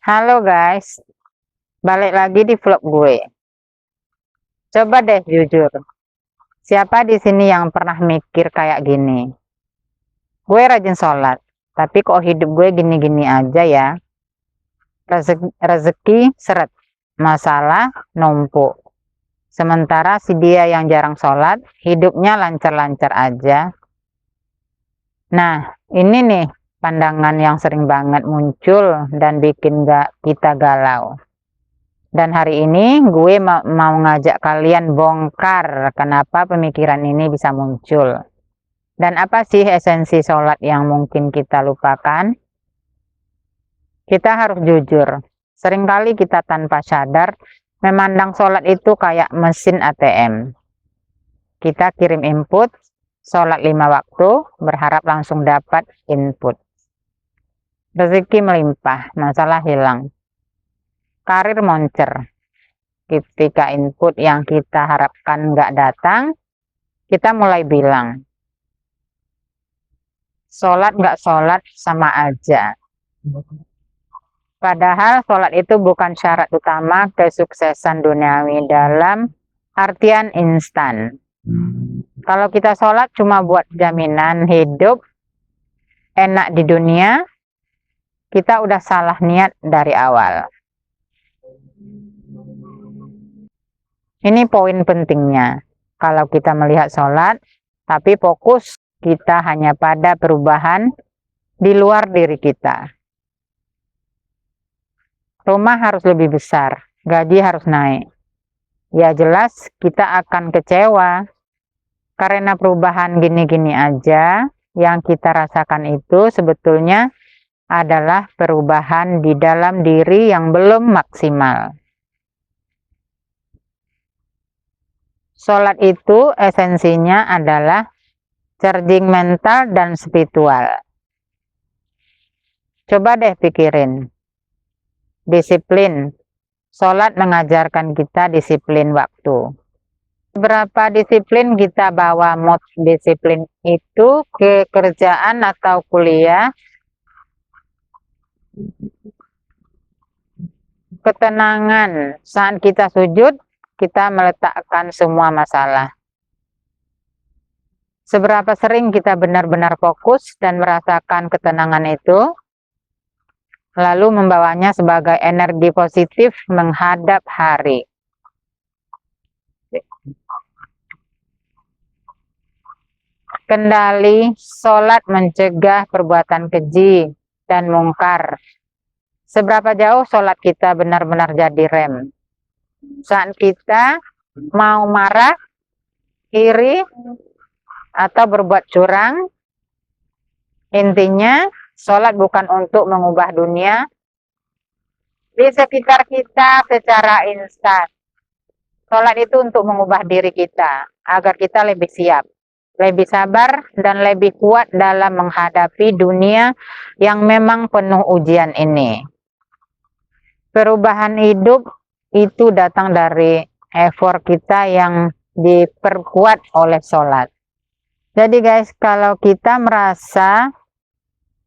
Halo guys, balik lagi di vlog gue. Coba deh jujur, siapa di sini yang pernah mikir kayak gini? Gue rajin sholat, tapi kok hidup gue gini-gini aja ya? Rezeki seret, masalah numpuk. Sementara si dia yang jarang sholat, hidupnya lancar-lancar aja. Nah, ini nih pandangan yang sering banget muncul dan bikin kita galau. Dan hari ini gue mau ngajak kalian bongkar kenapa pemikiran ini bisa muncul. Dan apa sih esensi sholat yang mungkin kita lupakan? Kita harus jujur. Seringkali kita tanpa sadar memandang sholat itu kayak mesin ATM. Kita kirim input, sholat 5 waktu, berharap langsung dapat input. Rezeki melimpah, masalah hilang. Karir moncer. Ketika input yang kita harapkan nggak datang, kita mulai bilang, sholat nggak sholat sama aja. Padahal sholat itu bukan syarat utama kesuksesan duniawi dalam artian instan. Kalau kita sholat cuma buat jaminan hidup enak di dunia, kita udah salah niat dari awal. Ini poin pentingnya. Kalau kita melihat sholat, tapi fokus kita hanya pada perubahan di luar diri kita. Rumah harus lebih besar, gaji harus naik. Ya jelas kita akan kecewa. Karena perubahan gini-gini aja, yang kita rasakan itu sebetulnya adalah perubahan di dalam diri yang belum maksimal. Sholat itu esensinya adalah charging mental dan spiritual. Coba deh pikirin. Disiplin. Sholat mengajarkan kita disiplin waktu. Berapa disiplin kita bawa mod disiplin itu ke kerjaan atau kuliah? Ketenangan. Saat kita sujud, kita meletakkan semua masalah. Seberapa sering kita benar-benar fokus dan merasakan ketenangan itu, lalu membawanya sebagai energi positif menghadap hari. Kendali sholat mencegah perbuatan keji dan mungkar. Seberapa jauh sholat kita benar-benar jadi rem? Saat kita mau marah, iri, atau berbuat curang, intinya sholat bukan untuk mengubah dunia di sekitar kita secara instan. Sholat itu untuk mengubah diri kita, agar kita lebih siap, lebih sabar, dan lebih kuat dalam menghadapi dunia yang memang penuh ujian ini. Perubahan hidup itu datang dari effort kita yang diperkuat oleh sholat. Jadi guys, kalau kita merasa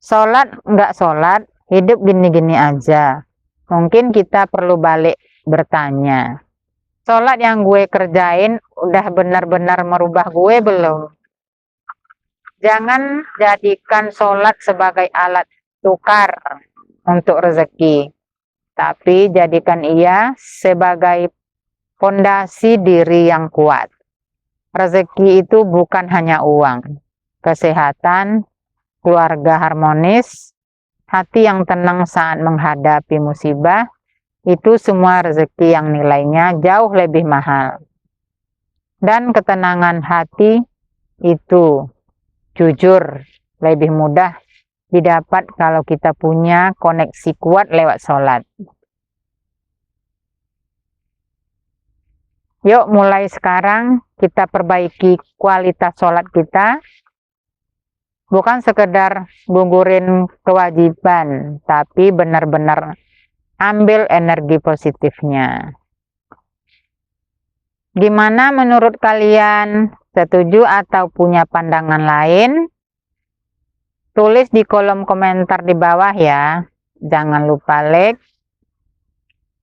sholat nggak sholat, hidup gini-gini aja, mungkin kita perlu balik bertanya, sholat yang gue kerjain udah benar-benar merubah gue belum? Jangan jadikan sholat sebagai alat tukar untuk rezeki, tapi jadikan ia sebagai fondasi diri yang kuat. Rezeki itu bukan hanya uang, kesehatan, keluarga harmonis, hati yang tenang saat menghadapi musibah, itu semua rezeki yang nilainya jauh lebih mahal. Dan ketenangan hati itu jujur lebih mudah didapat kalau kita punya koneksi kuat lewat sholat. Yuk mulai sekarang kita perbaiki kualitas sholat kita. Bukan sekedar gugurin kewajiban, tapi benar-benar ambil energi positifnya. Gimana menurut kalian? Setuju atau punya pandangan lain? Tulis di kolom komentar di bawah ya. Jangan lupa like,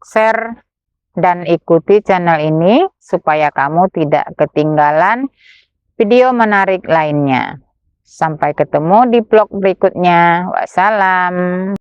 share, dan ikuti channel ini supaya kamu tidak ketinggalan video menarik lainnya. Sampai ketemu di vlog berikutnya. Wassalam.